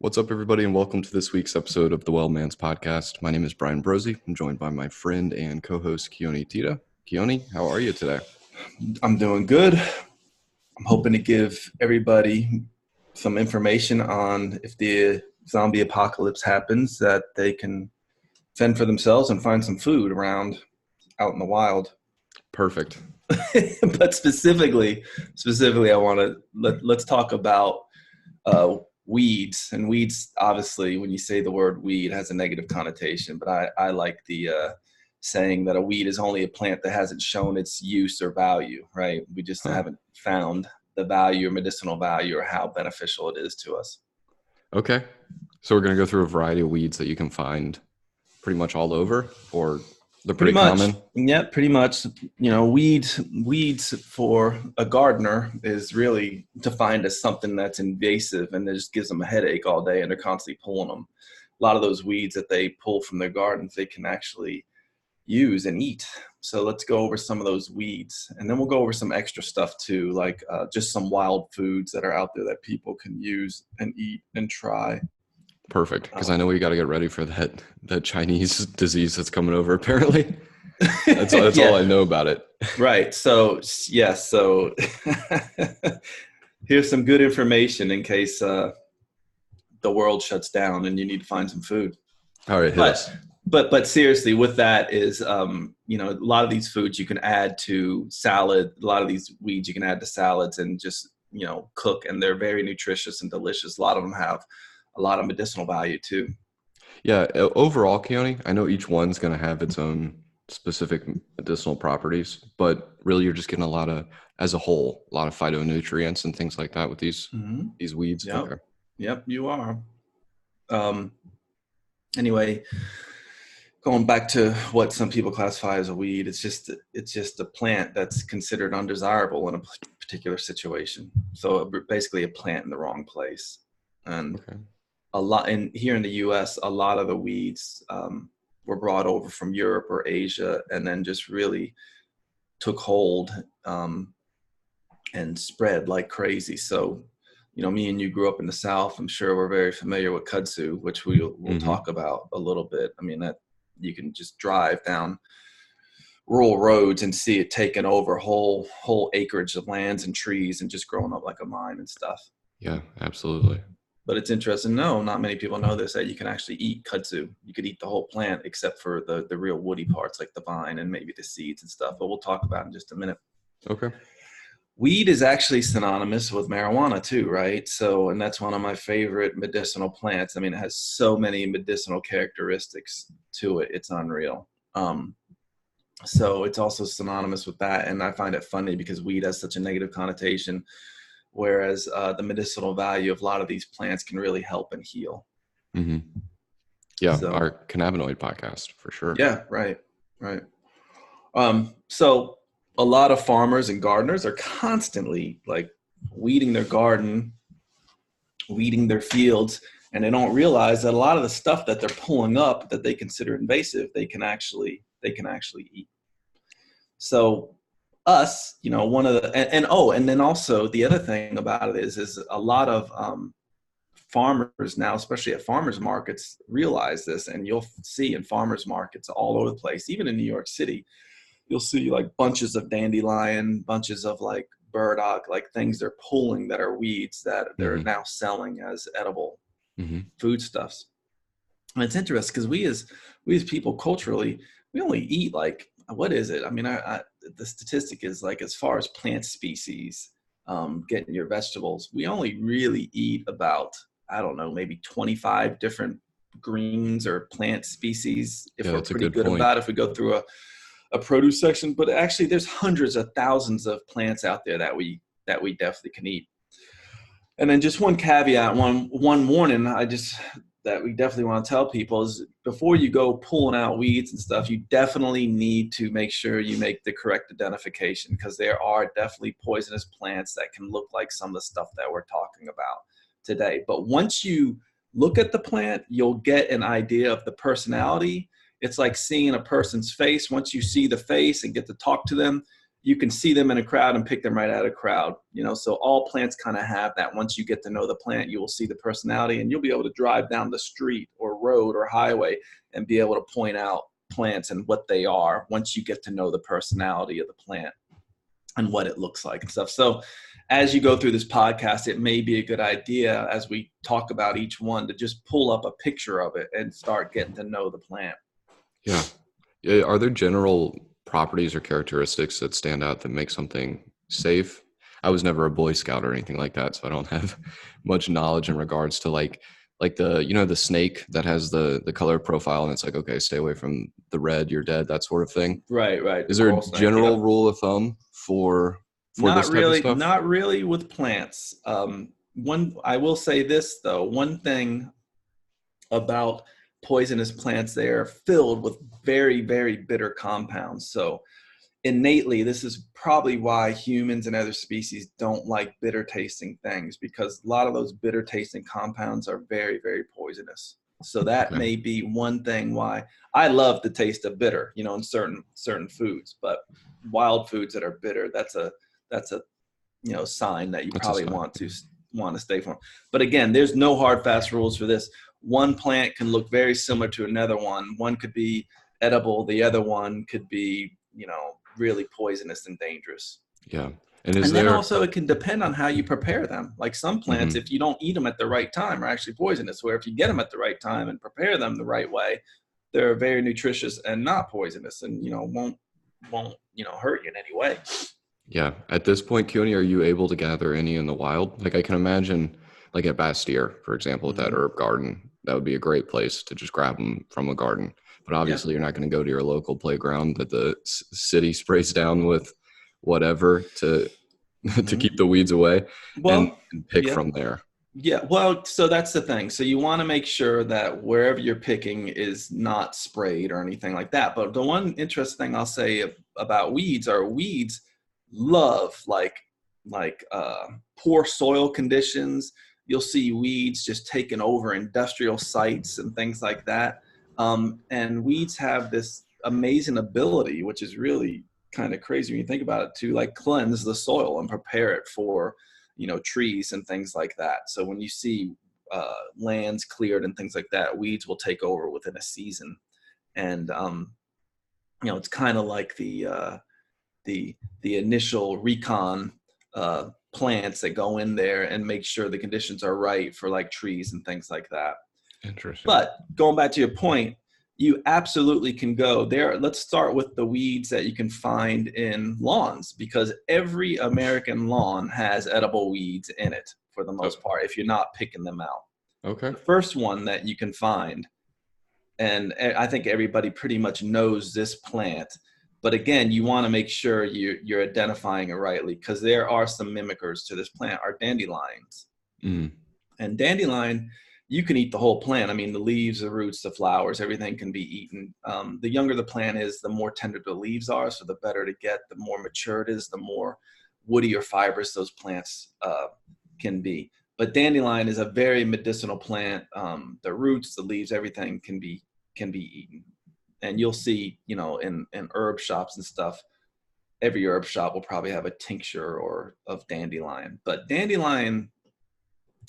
What's up, everybody, and welcome to this week's episode of the Well Man's Podcast. My name is Brian Brosey. I'm joined by my friend and co-host Keoni Tita. Keoni, how are you today? I'm doing good. I'm hoping to give everybody some information on if the zombie apocalypse happens, that they can fend for themselves and find some food around out in the wild. Perfect. But specifically, I want to let's talk about weeds. And weeds, obviously, when you say the word weed, has a negative connotation. But I like the saying that a weed is only a plant that hasn't shown its use or value. Right? We just haven't found the value or medicinal value or how beneficial it is to us. Okay. So we're going to go through a variety of weeds that you can find pretty much all over, or they're pretty common? Yeah, pretty much. You know, weeds for a gardener is really defined as something that's invasive and it just gives them a headache all day and they're constantly pulling them. A lot of those weeds that they pull from their gardens, they can actually use and eat. So let's go over some of those weeds, and then we'll go over some extra stuff too, like just some wild foods that are out there that people can use and eat and try. Perfect, because I know we got to get ready for that Chinese disease that's coming over, apparently. That's yeah. All I know about it. Right. So, yes. So here's some good information in case the world shuts down and you need to find some food. All right. But seriously, with that is, you know, a lot of these foods you can add to salad. A lot of these weeds you can add to salads and just, you know, cook. And they're very nutritious and delicious. A lot of them have a lot of medicinal value too. Yeah. Overall, Keoni, I know each one's going to have its own specific medicinal properties, but really you're just getting as a whole, a lot of phytonutrients and things like that with these weeds. Yep. Okay. Yep, you are. Anyway, going back to what some people classify as a weed, it's just a plant that's considered undesirable in a particular situation. So basically a plant in the wrong place. And here in the US, a lot of the weeds were brought over from Europe or Asia and then just really took hold and spread like crazy. So, you know, me and you grew up in the South. I'm sure we're very familiar with kudzu, which we'll talk about a little bit. I mean, that you can just drive down rural roads and see it taking over whole acreage of lands and trees and just growing up like a vine and stuff. Yeah, absolutely. But it's interesting. No, not many people know this, that you can actually eat kudzu. You could eat the whole plant except for the real woody parts like the vine and maybe the seeds and stuff. But we'll talk about it in just a minute. Okay. Weed is actually synonymous with marijuana too, right? So, and that's one of my favorite medicinal plants. I mean, it has so many medicinal characteristics to it. It's unreal. So it's also synonymous with that. And I find it funny because weed has such a negative connotation, whereas the medicinal value of a lot of these plants can really help and heal. Mm-hmm. Yeah, so, our cannabinoid podcast for sure. Yeah, right. So a lot of farmers and gardeners are constantly like weeding their garden, weeding their fields, and they don't realize that a lot of the stuff that they're pulling up that they consider invasive, they can actually eat. So us, you know, one of the, and then also the other thing about it is a lot of farmers now, especially at farmers markets, realize this, and you'll see in farmers markets all over the place, even in New York City, you'll see like bunches of dandelion, bunches of like burdock, like things they're pulling that are weeds that they're now selling as edible foodstuffs. And it's interesting because we as people culturally, we only eat like, what is it? I mean, the statistic is like, as far as plant species, getting your vegetables, we only really eat about, I don't know, maybe 25 different greens or plant species if we're pretty good about it, if we go through a produce section. But actually there's hundreds of thousands of plants out there that we definitely can eat. And then just one caveat, one warning that we definitely want to tell people is, before you go pulling out weeds and stuff, you definitely need to make sure you make the correct identification, because there are definitely poisonous plants that can look like some of the stuff that we're talking about today. But once you look at the plant, you'll get an idea of the personality. It's like seeing a person's face. Once you see the face and get to talk to them, you can see them in a crowd and pick them right out of a crowd. So all plants kind of have that. Once you get to know the plant, you will see the personality, and you'll be able to drive down the street or road or highway and be able to point out plants and what they are once you get to know the personality of the plant and what it looks like and stuff. So as you go through this podcast, it may be a good idea as we talk about each one to just pull up a picture of it and start getting to know the plant. Yeah. Are there general properties or characteristics that stand out that make something safe? I was never a Boy Scout or anything like that, so I don't have much knowledge in regards to like the snake that has the color profile, and it's like, okay, stay away from the red, you're dead, that sort of thing. Right. Is there a general rule of thumb for this type of stuff? Not really with plants. I will say this though, one thing about poisonous plants, they are filled with very, very bitter compounds. So innately, this is probably why humans and other species don't like bitter tasting things, because a lot of those bitter tasting compounds are very, very poisonous. So that may be one thing why I love the taste of bitter, in certain foods, but wild foods that are bitter, that's a sign that you probably want to stay from. But again, there's no hard fast rules for this. One plant can look very similar to another one. One could be edible. The other one could be, really poisonous and dangerous. Yeah. And then also it can depend on how you prepare them. Like some plants, if you don't eat them at the right time, are actually poisonous. Where if you get them at the right time and prepare them the right way, they're very nutritious and not poisonous, and won't hurt you in any way. Yeah. At this point, Keoni, are you able to gather any in the wild? Like I can imagine, like at Bastille, for example, with that herb garden, that would be a great place to just grab them from a garden. But obviously, you're not going to go to your local playground that the city sprays down with whatever to keep the weeds away, and pick from there. Yeah, well, so that's the thing. So you want to make sure that wherever you're picking is not sprayed or anything like that. But the one interesting thing I'll say about weeds are weeds love like poor soil conditions. You'll see weeds just taking over industrial sites and things like that. And weeds have this amazing ability, which is really kind of crazy when you think about it, to like cleanse the soil and prepare it for, trees and things like that. So when you see lands cleared and things like that, weeds will take over within a season. And, it's kind of like the initial recon plants that go in there and make sure the conditions are right for like trees and things like that. Interesting. But going back to your point, you absolutely can go there. Let's start with the weeds that you can find in lawns, because every American lawn has edible weeds in it for the most part, if you're not picking them out. Okay. The first one that you can find, and I think everybody pretty much knows this plant, but again, you want to make sure you're identifying it rightly, because there are some mimickers to this plant, are dandelions. And dandelion, you can eat the whole plant. I mean, the leaves, the roots, the flowers, everything can be eaten. The younger the plant is, the more tender the leaves are, so the better to get. The more mature it is, the more woody or fibrous those plants can be. But dandelion is a very medicinal plant. The roots, the leaves, everything can be eaten. And you'll see, in herb shops and stuff, every herb shop will probably have a tincture of dandelion. But dandelion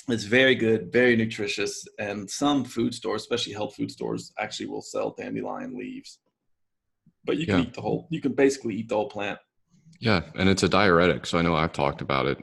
is very good, very nutritious, and some food stores, especially health food stores, actually will sell dandelion leaves. But you can eat you can basically eat the whole plant. Yeah, and it's a diuretic, so I know I've talked about it.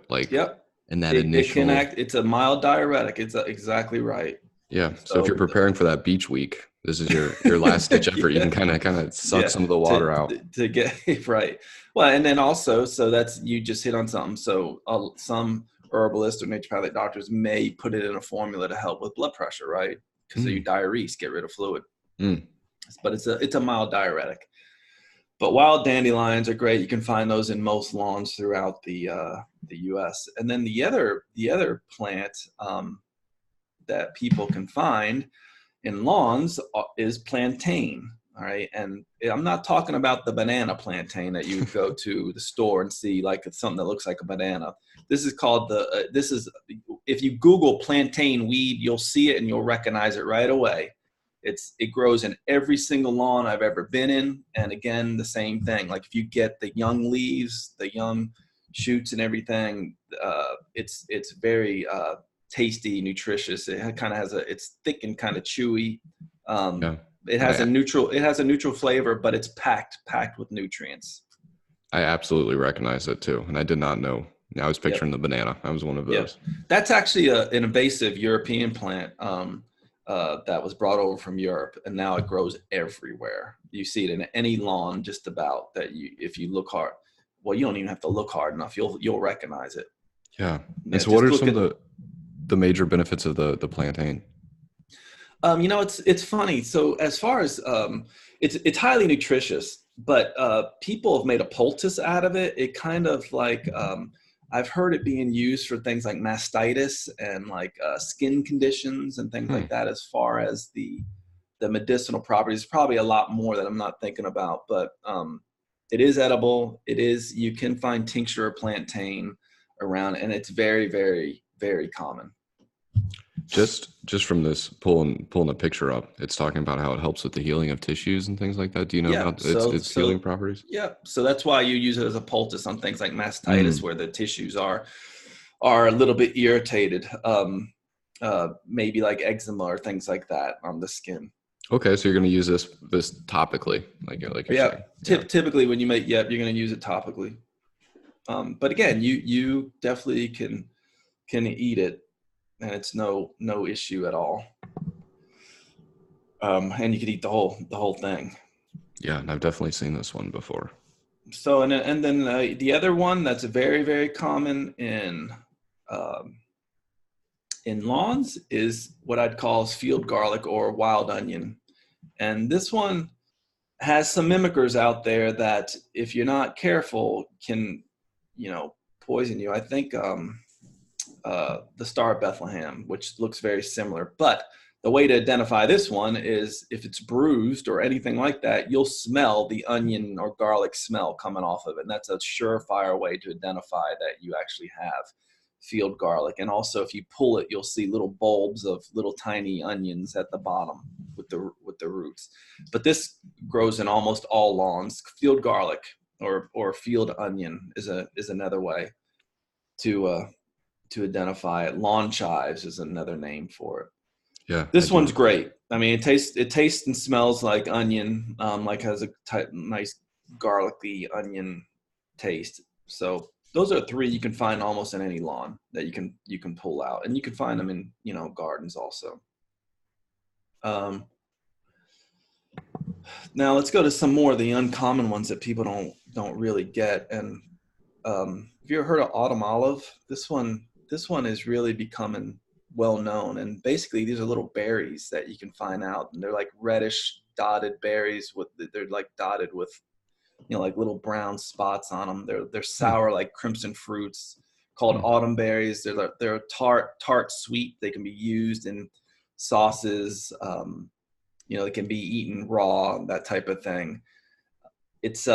And that initial, it's a mild diuretic. It's exactly right. Yeah. So if you're preparing for that beach week, this is your last ditch effort. You can kind of suck some of the water out to get right. Well, and then also, so you just hit on something. So some herbalists or naturopathic doctors may put it in a formula to help with blood pressure, right? Because you diurese, get rid of fluid. But it's a mild diuretic. But wild dandelions are great. You can find those in most lawns throughout the U.S. And then the other plant that people can find in lawns is plantain. All right. And I'm not talking about the banana plantain that you go to the store and see, like it's something that looks like a banana. This is called if you Google plantain weed, you'll see it and you'll recognize it right away. It grows in every single lawn I've ever been in. And again, the same thing. Like if you get the young leaves, the young shoots and everything, it's very tasty, nutritious. It kind of has it's thick and kind of chewy. Yeah. It has a neutral flavor, but it's packed with nutrients. I absolutely recognize it too. And I did not know. I was Yep. picturing the banana. I was one of Yep. those. That's actually an invasive European plant that was brought over from Europe, and now it grows everywhere. You see it in any lawn, just about that. If you look hard, well, you don't even have to look hard enough. You'll recognize it. Yeah. And Yeah, so what just are look some at. of the major benefits of the plantain? It's funny. So as far as it's highly nutritious, but people have made a poultice out of it. It kind of like I've heard it being used for things like mastitis and like skin conditions and things Hmm. like that. As far as the medicinal properties, probably a lot more that I'm not thinking about, but it is edible. You can find tincture of plantain around, and it's very, very, very common. Just from this pulling a picture up, it's talking about how it helps with the healing of tissues and things like that. Do you know Yeah. about its healing properties? Yeah. So that's why you use it as a poultice on things like mastitis, Mm. where the tissues are a little bit irritated. Maybe like eczema or things like that on the skin. Okay, so you're going to use this topically, like you're Yeah. saying. Yeah. Typically, when you make, you're going to use it topically. But again, you definitely can eat it, and it's no issue at all. And you could eat the whole thing. Yeah, and I've definitely seen this one before. So and then the other one that's very, very common um, in lawns is what I'd call field garlic or wild onion. And this one has some mimickers out there that, if you're not careful, can, poison you. I think the Star of Bethlehem, which looks very similar. But the way to identify this one is if it's bruised or anything like that, you'll smell the onion or garlic smell coming off of it. And that's a surefire way to identify that you actually have field garlic. And also, if you pull it, you'll see little bulbs of little tiny onions at the bottom with the roots. But this grows in almost all lawns. Field garlic or field onion is another way to identify it. Lawn chives is another name for it. Yeah, I This do. one's great. I mean, it tastes and smells like onion, like has a nice garlicky onion taste. So those are three you can find almost in any lawn that you can pull out, and you can find them in gardens also. Now let's go to some more of the uncommon ones that people don't really get. And have you ever heard of autumn olive? This one is really becoming well known. And basically, these are little berries that you can find out, and they're like reddish dotted berries they're like dotted with like little brown spots on them. They're Hmm. sour like crimson fruits called Hmm. autumn berries. They're tart sweet. They can be used in sauces. They can be eaten raw, that type of thing. It's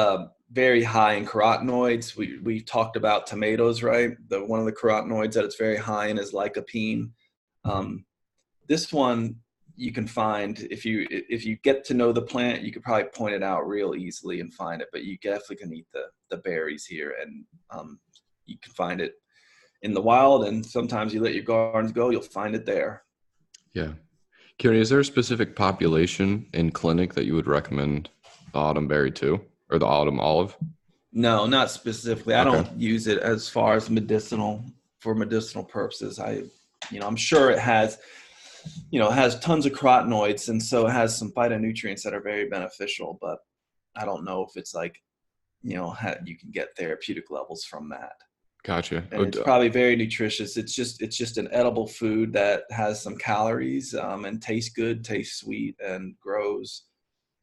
very high in carotenoids. We talked about tomatoes, right? One of the carotenoids that it's very high in is lycopene. Um, this one you can find if you get to know the plant, you could probably point it out real easily and find it. But you definitely can eat the berries here, and you can find it in the wild. And sometimes you let your gardens go, you'll find it there. Yeah. Keoni, is there a specific population in clinic that you would recommend the autumn berry to, or the autumn olive? No, not specifically. I Okay. don't use it as far as for medicinal purposes. I'm sure it has, has tons of carotenoids, and so it has some phytonutrients that are very beneficial. But I don't know if it's like, you can get therapeutic levels from that. Gotcha. And it's probably very nutritious. It's just an edible food that has some calories, and tastes good, tastes sweet, and grows.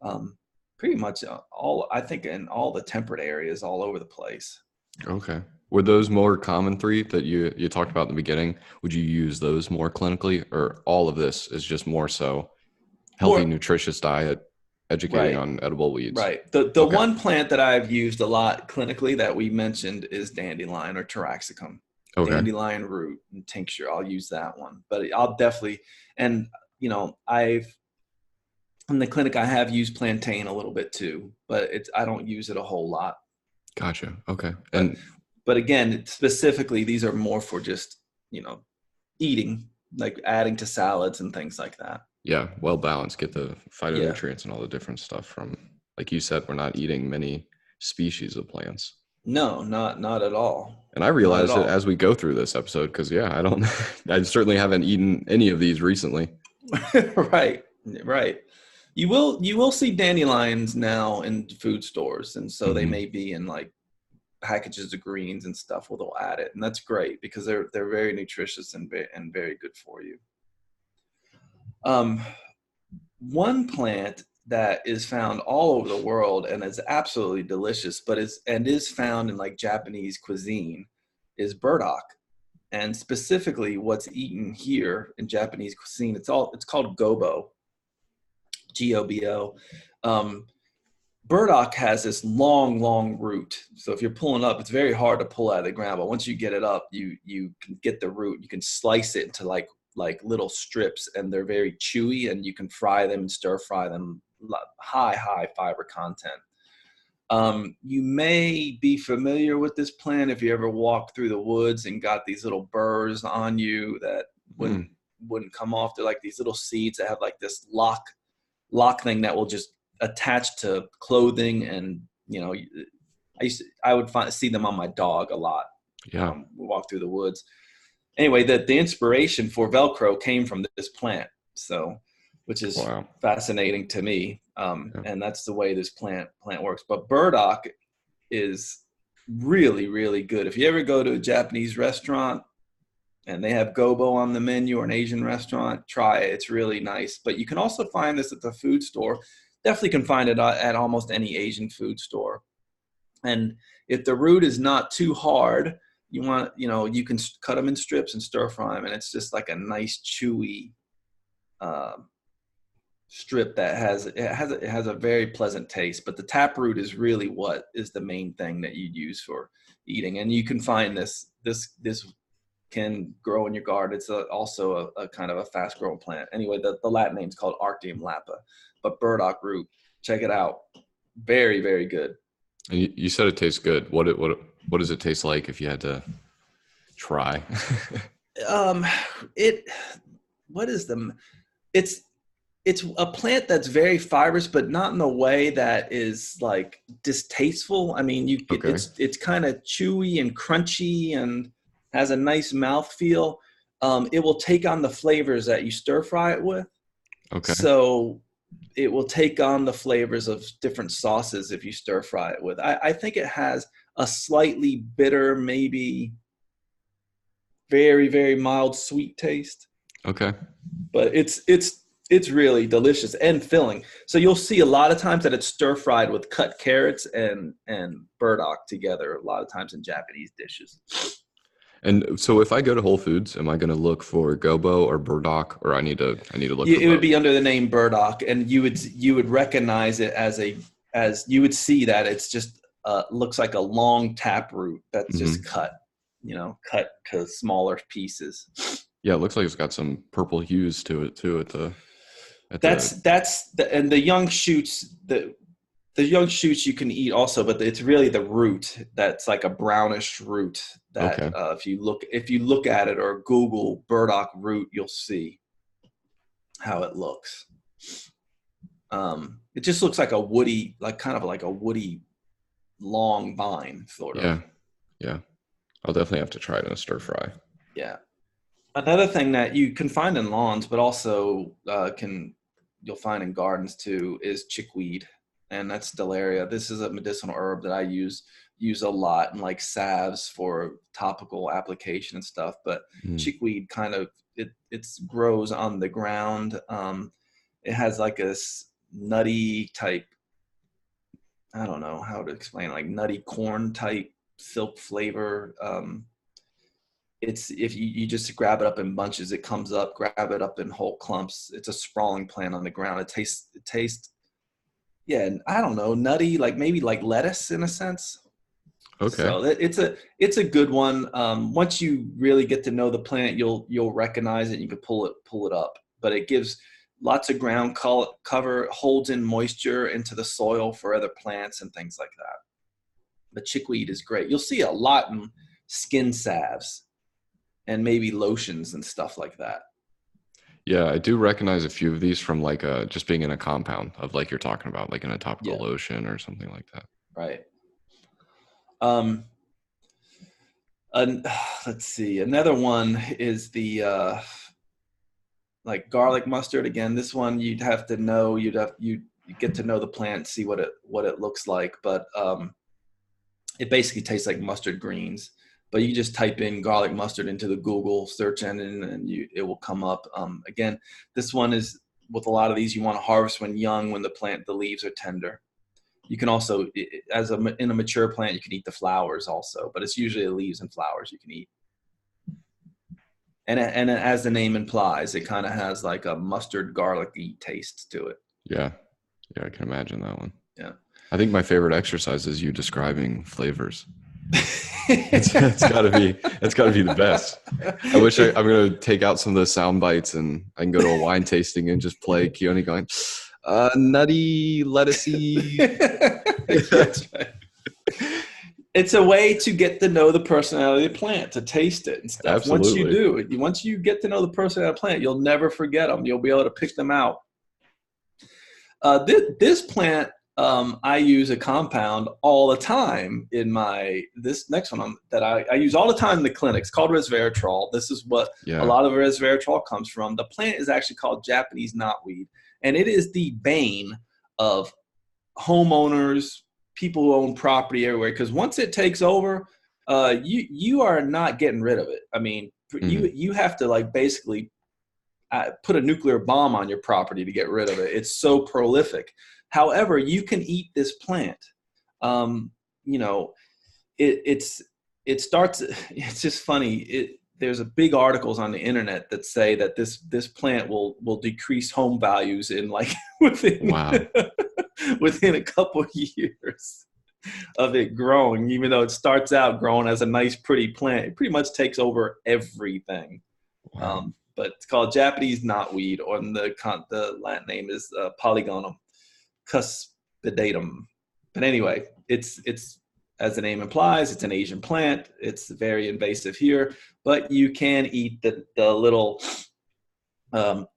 Um, Pretty much all, I think, in all the temperate areas all over the place. Okay. Were those more common three that you talked about in the beginning? Would you use those more clinically, or all of this is just more so healthy, More nutritious diet, educating right, on edible weeds? right. The Okay. one plant that I've used a lot clinically that we mentioned is dandelion or taraxacum, Okay. dandelion root and tincture. I'll use that one, but I'll definitely, and I've In the clinic, I have used plantain a little bit too, but I don't use it a whole lot. Gotcha. Okay. But And but again, specifically, these are more for just, eating, like adding to salads and things like that. yeah, well balanced. Get the Yeah. phytonutrients and all the different stuff from, like you said, we're not eating many species of plants. No, not at all. And I Not at realized it all. as we go through this episode because, yeah, I don't, I certainly haven't eaten any of these recently. Right. Right. You will see dandelions now in food stores, and so they Hmm. may be in like packages of greens and stuff where they'll add it, and that's great because they're very nutritious and very good for you. Um, One plant that is found all over the world and is absolutely delicious, but is found in like Japanese cuisine, is burdock. And specifically, what's eaten here in Japanese cuisine, it's called gobo, Gobo. Um, Burdock has this long, long root. So if you're pulling up, it's very hard to pull out of the ground. But once you get it up, you can get the root. You can slice it into like little strips, and they're very chewy, and you can fry them and stir fry them. High fiber content. You may be familiar with this plant if you ever walked through the woods and got these little burrs on you that wouldn't Mm. wouldn't come off. They're like these little seeds that have like this lock thing that will just attach to clothing, and I would see them on my dog a lot. Yeah. We walk through the woods. Anyway, the inspiration for Velcro came from this plant, so which is Wow. fascinating to me, Yeah. and that's the way this plant works. But burdock is really, really good. If you ever go to a Japanese restaurant and they have gobo on the menu, or an Asian restaurant, try it. It's really nice. But you can also find this at the food store. Definitely can find it at almost any Asian food store. And if the root is not too hard, you can cut them in strips and stir fry them, and it's just like a nice chewy uh, strip that has a very pleasant taste. But the taproot is really what is the main thing that you use for eating, and you can find this can grow in your garden. It's also a kind of a fast growing plant. Anyway, the Latin name is called Arctium lapa, but burdock root, check it out. Very, very good. And you said it tastes good. What does it taste like if you had to try? Um, it, what is it's, it's a plant that's very fibrous, but not in a way that is like distasteful. I mean, Okay. it's kind of chewy and crunchy and has a nice mouth feel. It will take on the flavors that you stir fry it with. Okay. So it will take on the flavors of different sauces if you stir fry it with. I think it has a slightly bitter, maybe very, very mild sweet taste, Okay. but it's really delicious and filling. So you'll see a lot of times that it's stir fried with cut carrots and burdock together. A lot of times in Japanese dishes. And so if I go to Whole Foods, am I going to look for gobo or burdock, or I need to look for It would both? be under the name burdock, and you would recognize it as you would see that it's just looks like a long tap root that's just Hmm. cut to smaller pieces. Yeah, it looks like it's got some purple hues to it too. At the And the young shoots, the young shoots you can eat also, but it's really the root that's like a brownish root that Okay. if you look at it or Google burdock root, you'll see how it looks. It just looks like a woody, like kind of like a woody long vine, sort of. Yeah. Yeah. I'll definitely have to try it in a stir fry. Yeah. Another thing that you can find in lawns, but also you'll find in gardens too, is chickweed, and that's Stellaria. This is a medicinal herb that I use a lot in like salves for topical application and stuff. But Mm. chickweed kind of it grows on the ground. It has like a nutty type. I don't know how to explain, like nutty corn type silk flavor. It's if you just grab it up in bunches, it comes up. Grab it up in whole clumps. It's a sprawling plant on the ground. It tastes yeah, I don't know, nutty, like maybe like lettuce in a sense. Okay. So it's a good one. Once you really get to know the plant, you'll recognize it. You can pull it up, but it gives lots of ground cover, holds in moisture into the soil for other plants and things like that. But chickweed is great. You'll see a lot in skin salves and maybe lotions and stuff like that. Yeah, I do recognize a few of these from like just being in a compound of like you're talking about, like in a topical Yeah, lotion or something like that. right. Um, let's see. Another one is the like garlic mustard. Again, this one you'd have to know. You get to know the plant, see what it looks like. But it basically tastes like mustard greens. But you just type in garlic mustard into the Google search engine, and it will come up. Again, this one is with a lot of these you want to harvest when young, when the leaves are tender. You can also, in a mature plant, you can eat the flowers also, but it's usually the leaves and flowers you can eat. And as the name implies, it kind of has like a mustard garlicky taste to it. Yeah. Yeah, I can imagine that one. Yeah. I think my favorite exercise is you describing flavors. It's gotta be the best. I'm gonna take out some of the sound bites and I can go to a wine tasting and just play Keoni going, nutty, lettucey. That's right. It's a way to get to know the personality of the plant, to taste it and stuff. Absolutely. Once you get to know the personality of the plant, you'll never forget them. You'll be able to pick them out. This plant, I use a compound all the time in this next one that I use all the time in the clinics, called resveratrol. This is what a lot of resveratrol comes from. The plant is actually called Japanese knotweed, and it is the bane of homeowners, people who own property everywhere, because once it takes over, you are not getting rid of it. I mean, you have to like basically put a nuclear bomb on your property to get rid of it. It's so prolific. However, you can eat this plant. It starts. It's just funny. There's a big articles on the internet that say that this plant will decrease home values in like within a couple of years of it growing. Even though it starts out growing as a nice, pretty plant, it pretty much takes over everything. Wow. But it's called Japanese knotweed, or the Latin name is Polygonum cuspidatum. But anyway, it's as the name implies, it's an Asian plant. It's very invasive here, but you can eat the little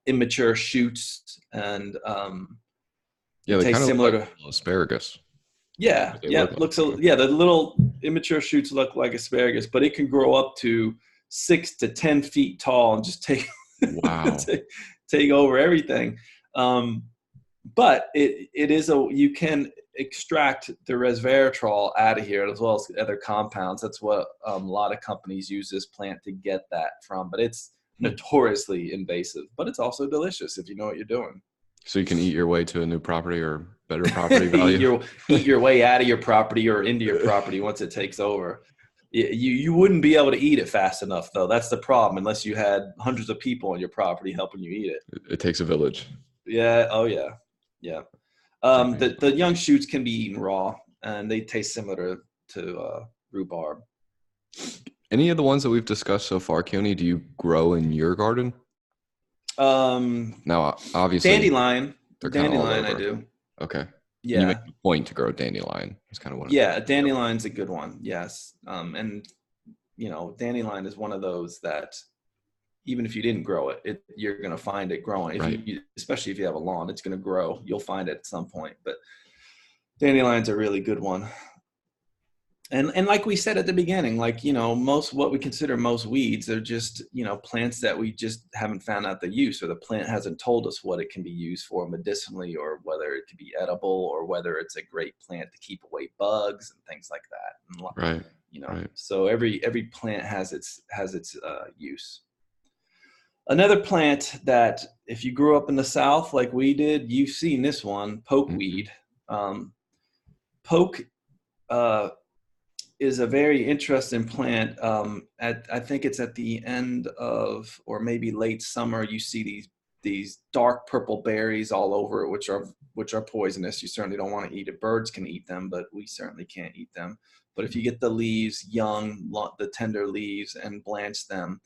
immature shoots, and they taste kind of similar look like to asparagus. Yeah, the little immature shoots look like asparagus, but it can grow up to 6 to 10 feet tall and just take take over everything. But you can extract the resveratrol out of here as well as other compounds. That's what a lot of companies use this plant to get that from. But it's notoriously invasive, but it's also delicious if you know what you're doing. So you can eat your way to a new property or better property value. eat your way out of your property or into your property once it takes over. You wouldn't be able to eat it fast enough, though. That's the problem, unless you had hundreds of people on your property helping you eat it. It takes a village. Yeah. Oh, yeah. Yeah. The young shoots can be eaten raw, and they taste similar to rhubarb. Any of the ones that we've discussed so far, Keoni, do you grow in your garden? Now, obviously, dandelion I do. Okay. Yeah. You make a point to grow dandelion. It's kind of one. Yeah, dandelion's a good one. Yes. And dandelion is one of those that even if you didn't grow it, you're going to find it growing. Especially if you have a lawn, it's going to grow. You'll find it at some point. But dandelion's a really good one. And like we said at the beginning, what we consider most weeds are just, plants that we just haven't found out the use, or the plant hasn't told us what it can be used for medicinally, or whether it can be edible, or whether it's a great plant to keep away bugs and things like that. And, Right. So every plant has its use. Another plant that if you grew up in the South like we did, you've seen this one, pokeweed. Poke is a very interesting plant. I think it's at the end of, or maybe late summer, you see these dark purple berries all over it, which are poisonous. You certainly don't want to eat it. Birds can eat them, but we certainly can't eat them. But if you get the leaves young, the tender leaves, and blanch them,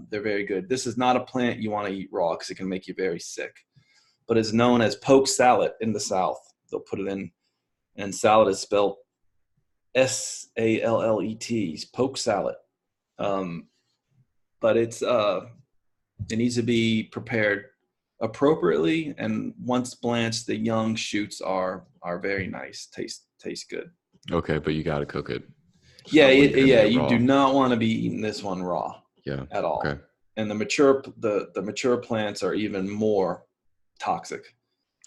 they're very good. This is not a plant you want to eat raw because it can make you very sick. but it's known as poke salad in the South. They'll put it in, and salad is spelled Sallet, poke salad. But it needs to be prepared appropriately, and once blanched, the young shoots are very nice, taste good. Okay, but you got to cook it. It's Yeah, not one you're gonna yeah. eat You do raw. not want to be eating this one raw Yeah. at all. Okay. And the mature plants are even more toxic.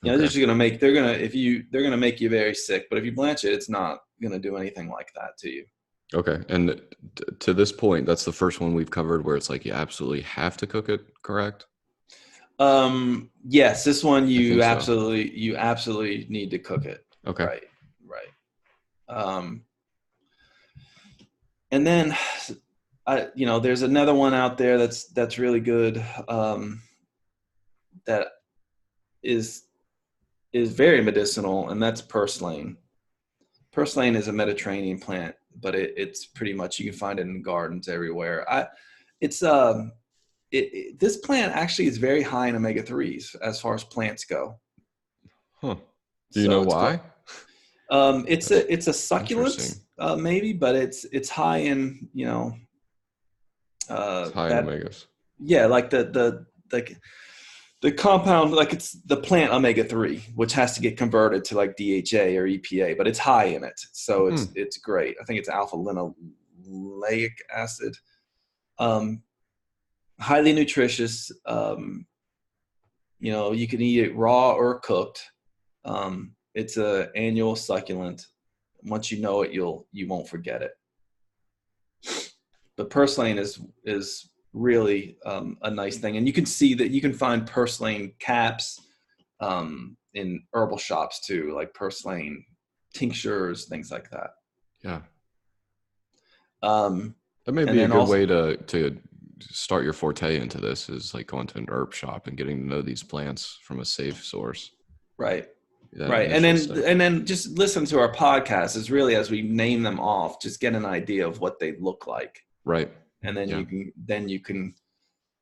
They're Okay. just they're gonna make you very sick. But if you blanch it, it's not gonna do anything like that to you. Okay. And to this point, that's the first one we've covered where it's like you absolutely have to cook it, correct? Yes, this one I think so. you absolutely need to cook it. Okay. Right, right. Um, and then there's another one out there that's really good. That is very medicinal, and that's purslane. Purslane is a Mediterranean plant, but it's pretty much, you can find it in gardens everywhere. It's this plant actually is very high in omega-3s as far as plants go. Huh. Do you know So it's why? it's a succulent, Interesting. maybe, but it's high in It's high in that omegas. yeah, like the compound, like it's the plant omega-3, which has to get converted to like DHA or EPA, but it's high in it, so Hmm. it's great. I think it's alpha linoleic acid. Highly nutritious. You can eat it raw or cooked. It's an annual succulent. Once you know it, you won't forget it. But purslane is really a nice thing, and you can see that you can find purslane caps in herbal shops too, like purslane tinctures, things like that. Yeah. Um, That may and be a then good also, way to start your forte into this is like going to an herb shop and getting to know these plants from a safe source. right, That right, initial step. and then just listen to our podcast. Is really, as we name them off, just get an idea of what they look like, Right. and then Yeah. you can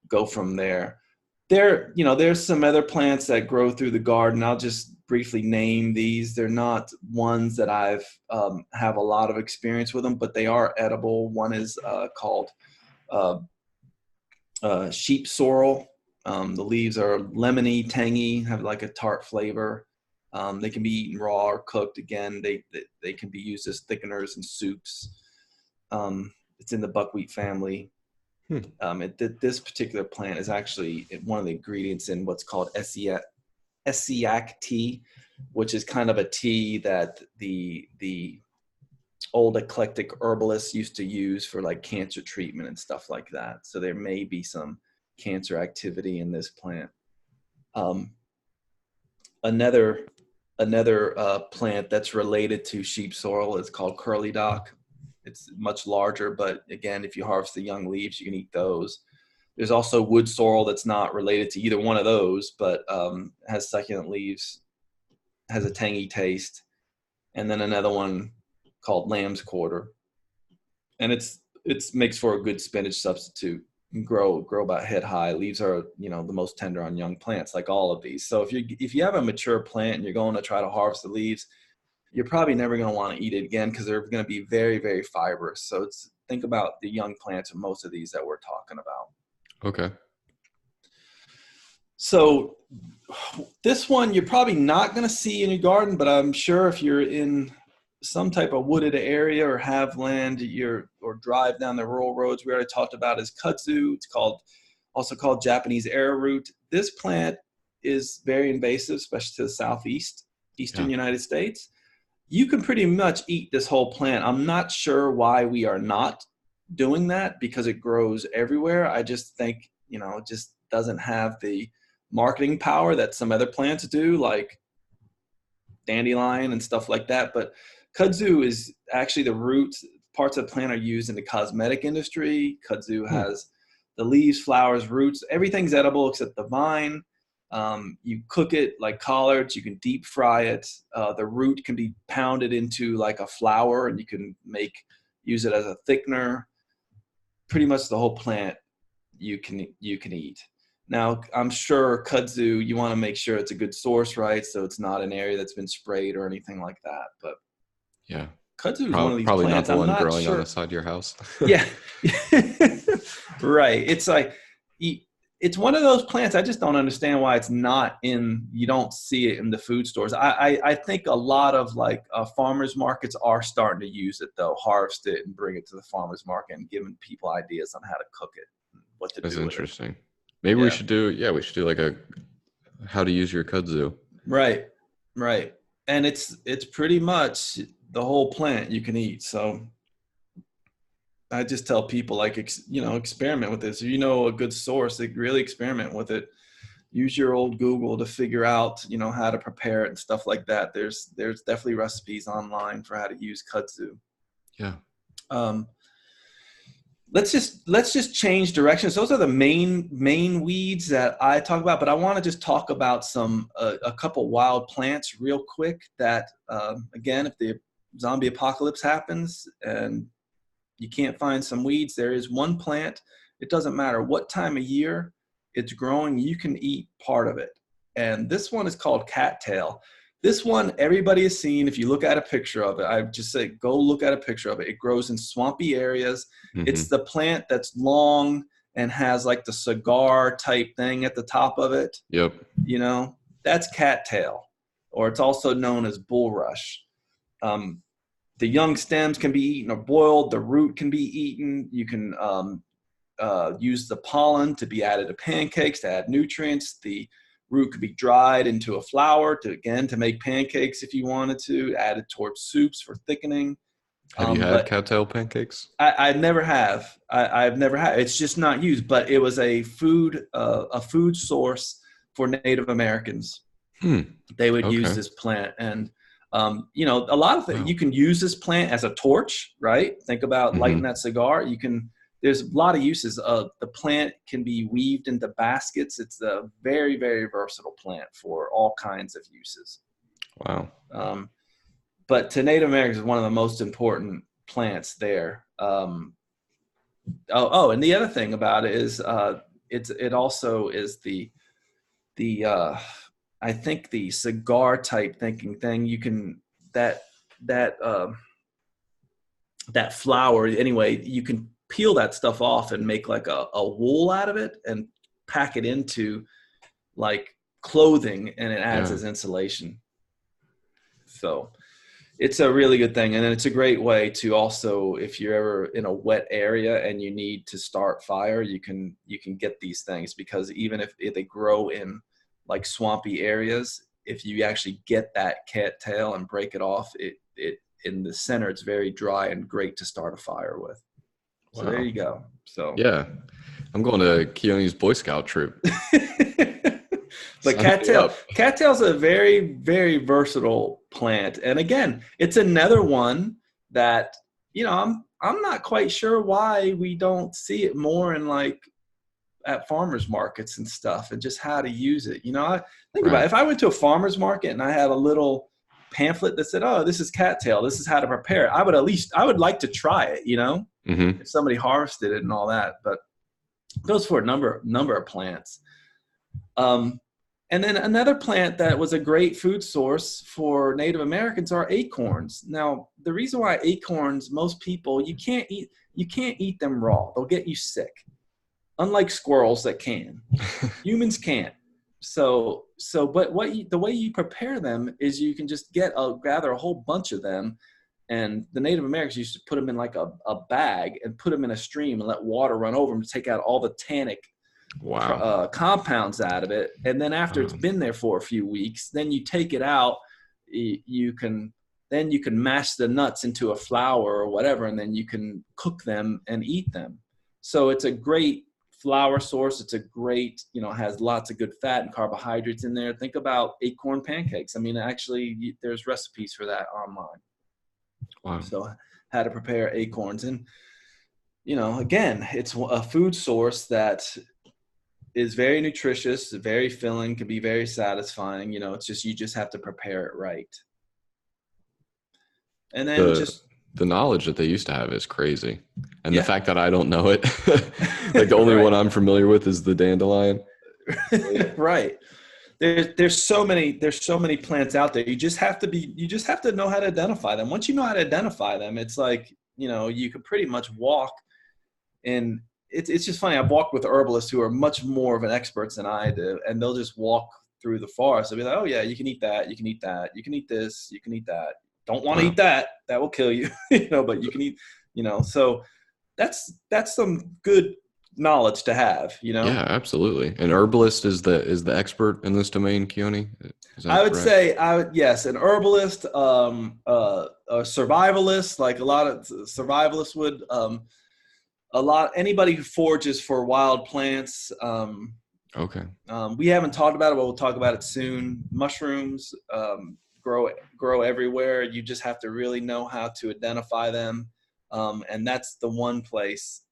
go from there. There's some other plants that grow through the garden. I'll just briefly name these. They're not ones that I've have a lot of experience with them, but they are edible. One is called uh, sheep sorrel. The leaves are lemony, tangy, have like a tart flavor. They can be eaten raw or cooked. Again, they can be used as thickeners in soups. It's in the buckwheat family. Hmm. This particular plant is actually one of the ingredients in what's called Essiac tea, which is kind of a tea that the old eclectic herbalists used to use for like cancer treatment and stuff like that. So there may be some cancer activity in this plant. Another plant that's related to sheep sorrel is called curly dock. It's much larger, but again, if you harvest the young leaves, you can eat those. There's also wood sorrel that's not related to either one of those, but has succulent leaves, has a tangy taste. And then another one called lamb's quarter, and it's makes for a good spinach substitute. Grow about head high. Leaves are the most tender on young plants, like all of these. So if you have a mature plant and you're going to try to harvest the leaves, you're probably never going to want to eat it again because they're going to be very, very fibrous. So think about the young plants of most of these that we're talking about. Okay. So this one you're probably not going to see in your garden, but I'm sure if you're in some type of wooded area or have land, or drive down the rural roads, we already talked about, is kudzu. It's also called Japanese arrowroot. This plant is very invasive, especially to the eastern Yeah. United States. You can pretty much eat this whole plant. I'm not sure why we are not doing that, because it grows everywhere. I just think, it just doesn't have the marketing power that some other plants do, like dandelion and stuff like that. But kudzu is actually, the roots, parts of the plant are used in the cosmetic industry. Kudzu Hmm. has the leaves, flowers, roots, everything's edible except the vine. You cook it like collards. You can deep fry it. The root can be pounded into like a flour, and you can use it as a thickener. Pretty much the whole plant you can eat. Now, I'm sure kudzu, you want to make sure it's a good source, right? So it's not an area that's been sprayed or anything like that. But Yeah. kudzu is one of these Probably not plants. the I'm one not growing on the sure. side of your house. Yeah. Right. It's like, it's one of those plants. I just don't understand why it's not you don't see it in the food stores. I think a lot of like farmers markets are starting to use it though, harvest it and bring it to the farmers market and giving people ideas on how to cook it, what to That's do with it. interesting. Maybe Yeah. we should do like a how to use your kudzu. Right. Right. And it's pretty much the whole plant you can eat. So I just tell people like, experiment with this. If you know a good source, like really experiment with it. Use your old Google to figure out, how to prepare it and stuff like that. There's definitely recipes online for how to use kudzu. Yeah. Um, let's just change directions. Those are the main weeds that I talk about, but I want to just talk about a couple wild plants real quick that, again, if the zombie apocalypse happens and you can't find some weeds, there is one plant. It doesn't matter what time of year it's growing, you can eat part of it. And this one is called cattail. This one everybody has seen. If you look at a picture of it, I just say go look at a picture of it. It grows in swampy areas. It's the plant that's long and has like the cigar type thing at the top of it. Yep. That's cattail, or it's also known as bulrush. The young stems can be eaten or boiled. The root can be eaten. You can use the pollen to be added to pancakes to add nutrients. The root could be dried into a flour to make pancakes if you wanted to, added towards soups for thickening. Have you had cattail pancakes? I never have. I've never had. It's just not used, but it was a food source for Native Americans. They would use this plant, and a lot of things. Wow. You can use this plant as a torch, right? Think about lighting that cigar. There's a lot of uses. The plant can be weaved into baskets. It's a very, very versatile plant for all kinds of uses. Wow. But to Native Americans, it's one of the most important plants there. And the other thing about it is it also is the I think the cigar type thinking thing. You can that flour anyway. You can peel that stuff off and make like a wool out of it and pack it into like clothing, and it adds as insulation. So it's a really good thing. And then it's a great way to also, if you're ever in a wet area and you need to start fire, you can get these things, because even if they grow in like swampy areas, if you actually get that cattail and break it off, it in the center, it's very dry and great to start a fire with. So there you go. So yeah, I'm going to Keoni's Boy Scout troop. But cattail's a very, very versatile plant. And again, it's another one that, I'm not quite sure why we don't see it more in like at farmers markets and stuff, and just how to use it. I think about it. If I went to a farmer's market and I had a little pamphlet that said, oh, this is cattail, this is how to prepare it, I would like to try it, if somebody harvested it and all that. But it goes for a number of plants. And then another plant that was a great food source for Native Americans are acorns. Now, the reason why acorns, most people, you can't eat them raw. They'll get you sick. Unlike squirrels that can. Humans can't. So but the way you prepare them is you can just gather a whole bunch of them, and the Native Americans used to put them in like a bag and put them in a stream and let water run over them to take out all the tannic compounds out of it. And then after it's been there for a few weeks, then you take it out. You can mash the nuts into a flour or whatever, and then you can cook them and eat them. So it's a great flour source. It's a great, has lots of good fat and carbohydrates in there. Think about acorn pancakes. I mean, actually, there's recipes for that online. Wow. So how to prepare acorns. And, again, it's a food source that is very nutritious, very filling, can be very satisfying. It's just, you just have to prepare it right. And then the knowledge that they used to have is crazy. And the fact that I don't know it, like the only one I'm familiar with is the dandelion. Really? Right. There's so many plants out there. You just have to know how to identify them. Once you know how to identify them, it's like, you could pretty much walk. And it's just funny. I've walked with herbalists who are much more of an experts than I do, and they'll just walk through the forest. They'll be like, "Oh yeah, you can eat that. You can eat that. You can eat this. You can eat that. Don't want to Wow. eat that. That will kill you." But you can eat. So that's some good knowledge to have. Yeah, absolutely. An herbalist is the expert in this domain, Keoni. Is I that would correct? say, yes, an herbalist, a survivalist, like a lot of survivalists would, anybody who forages for wild plants. Okay. We haven't talked about it, but we'll talk about it soon. Mushrooms grow everywhere. You just have to really know how to identify them, and that's the one place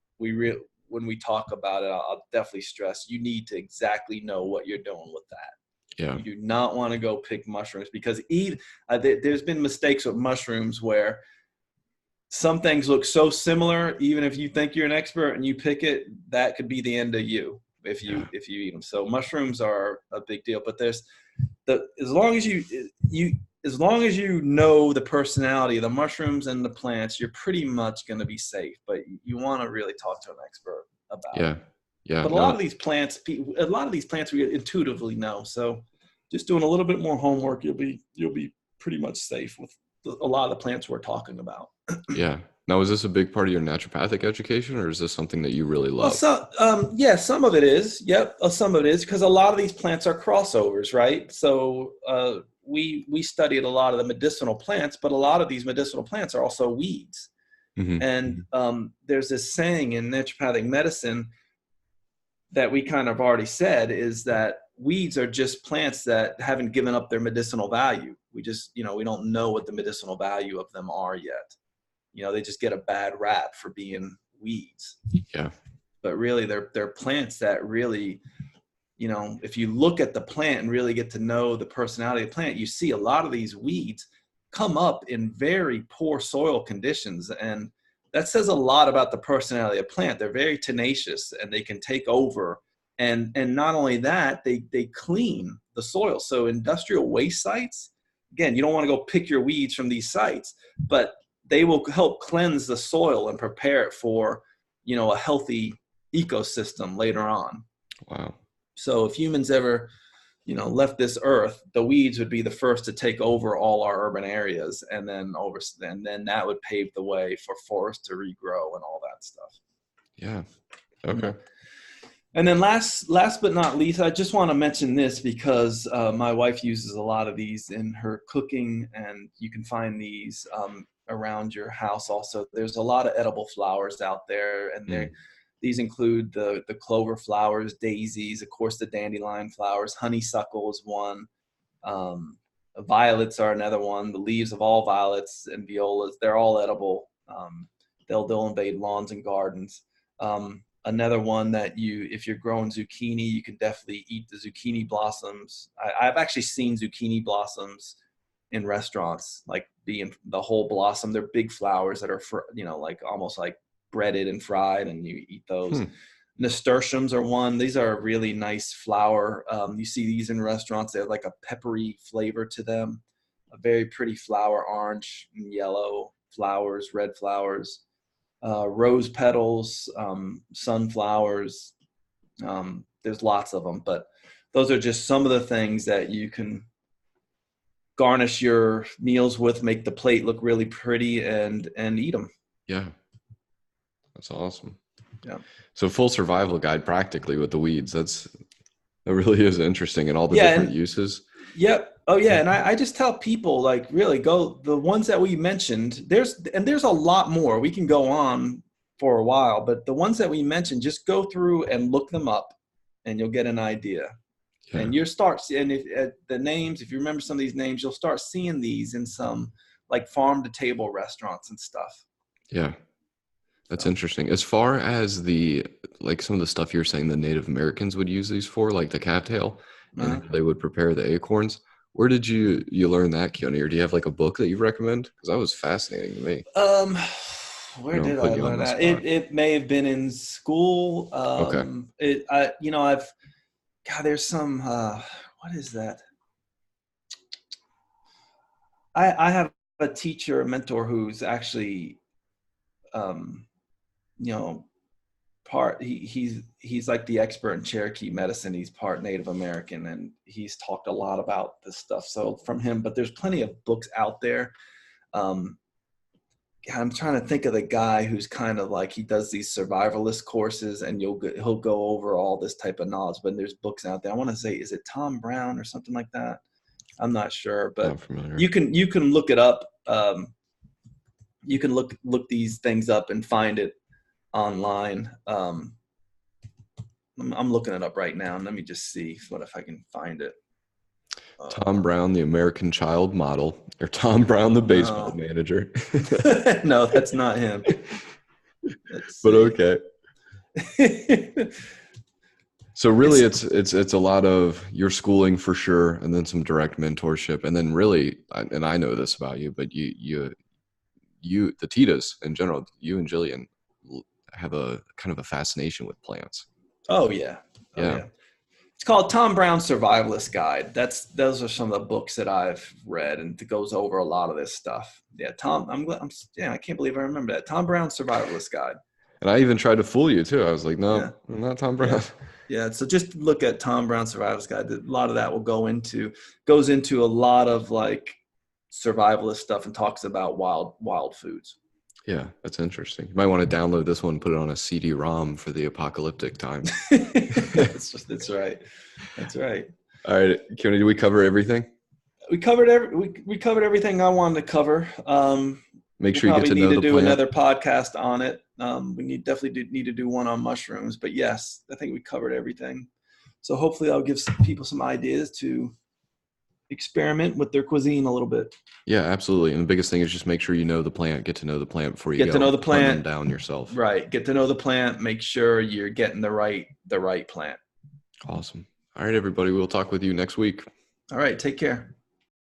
when we talk about it, I'll definitely stress you need to exactly know what you're doing with that. Yeah. You do not want to go pick mushrooms because there's been mistakes with mushrooms where some things look so similar. Even if you think you're an expert and you pick it, that could be the end of you if you Yeah. if you eat them. So mushrooms are a big deal. But as long as you know the personality of the mushrooms and the plants, you're pretty much going to be safe. But you want to really talk to an expert about it. Yeah. Yeah. But a lot of No. these plants, we intuitively know. So just doing a little bit more homework, you'll be pretty much safe with a lot of the plants we're talking about. Yeah. Now, is this a big part of your naturopathic education, or is this something that you really Well, love? yeah, some of it is. Yep, some of it is because a lot of these plants are crossovers, right? So we studied a lot of the medicinal plants, but a lot of these medicinal plants are also weeds. And there's this saying in naturopathic medicine that we kind of already said is that weeds are just plants that haven't given up their medicinal value. We just, we don't know what the medicinal value of them are yet. They just get a bad rap for being weeds. Yeah. But really they're plants that really, if you look at the plant and really get to know the personality of the plant, you see a lot of these weeds come up in very poor soil conditions. And that says a lot about the personality of the plant. They're very tenacious and they can take over. And not only that, they clean the soil. So industrial waste sites, again, you don't want to go pick your weeds from these sites, but they will help cleanse the soil and prepare it for, a healthy ecosystem later on. Wow. So if humans ever, left this earth, the weeds would be the first to take over all our urban areas, and then that would pave the way for forests to regrow and all that stuff. Yeah. Okay. And then last but not least, I just want to mention this because my wife uses a lot of these in her cooking, and you can find these around your house also. There's a lot of edible flowers out there, and these include the clover flowers, daisies, of course, the dandelion flowers, honeysuckle is one. Violets are another one. The leaves of all violets and violas, they're all edible. They'll invade lawns and gardens. Another one that if you're growing zucchini, you can definitely eat the zucchini blossoms. I've actually seen zucchini blossoms in restaurants, like being the whole blossom. They're big flowers that are, like almost like breaded and fried, and you eat those. Nasturtiums are one. These are a really nice flower. You see these in restaurants. They have like a peppery flavor to them. A very pretty flower, orange and yellow flowers, red flowers. Rose petals, sunflowers. There's lots of them, but those are just some of the things that you can garnish your meals with, make the plate look really pretty, and eat them. Yeah. That's awesome. Yeah. So full survival guide practically with the weeds. That really is interesting, and all the Yeah. different uses. Yep. Oh yeah. And I just tell people, like, really go the ones that we mentioned. There's a lot more. We can go on for a while, but the ones that we mentioned, just go through and look them up, and you'll get an idea. Yeah. And if the names, if you remember some of these names, you'll start seeing these in some like farm to table restaurants and stuff. Yeah. That's interesting. As far as some of the stuff you're saying the Native Americans would use these for, like the cattail, and how they would prepare the acorns. Where did you learn that, Keoni? Or do you have like a book that you recommend? Because that was fascinating to me. Where did I Put you on learn the that? spot. It may have been in school. Okay. I've God, there's some, what is that? I have a teacher, a mentor who's actually, um, you know, he's like the expert in Cherokee medicine. He's part Native American, and he's talked a lot about this stuff. So from him, but there's plenty of books out there. Um, I'm trying to think of the guy who's kind of like, he does these survivalist courses, and he'll go over all this type of knowledge. But there's books out there. I want to say, is it Tom Brown or something like that? I'm not sure, but Not familiar. you can look it up. You can look these things up and find it online. I'm looking it up right now, and let me just see what if I can find it. Tom Brown, the American Child Model, or Tom Brown, the baseball manager. No, that's not him. But okay. So really, it's a lot of your schooling for sure, and then some direct mentorship, and then really, and I know this about you, but you the Titas in general, you and Jillian have a kind of a fascination with plants. Oh yeah. Yeah. It's called Tom Brown's Survivalist Guide. Those are some of the books that I've read, and it goes over a lot of this stuff. Yeah, I can't believe I remember that. Tom Brown's Survivalist Guide. And I even tried to fool you too. I was like, no, I'm not Tom Brown. Yeah. So just look at Tom Brown's Survivalist Guide. A lot of that goes into a lot of like survivalist stuff, and talks about wild foods. Yeah, that's interesting. You might want to download this one, put it on a CD-ROM for the apocalyptic times. That's right. That's right. All right, Keoni, did we cover everything? We covered everything I wanted to cover. Make sure you get to know the plant. We need to do another podcast on it. We definitely need to do one on mushrooms. But yes, I think we covered everything. So hopefully I'll give people some ideas to experiment with their cuisine a little bit. Yeah, absolutely. And the biggest thing is just make sure you know the plant, get to know the plant before you get to know the plant, hunt them down yourself. Right. Get to know the plant. Make sure you're getting the right plant. Awesome. All right, everybody. We'll talk with you next week. All right. Take care.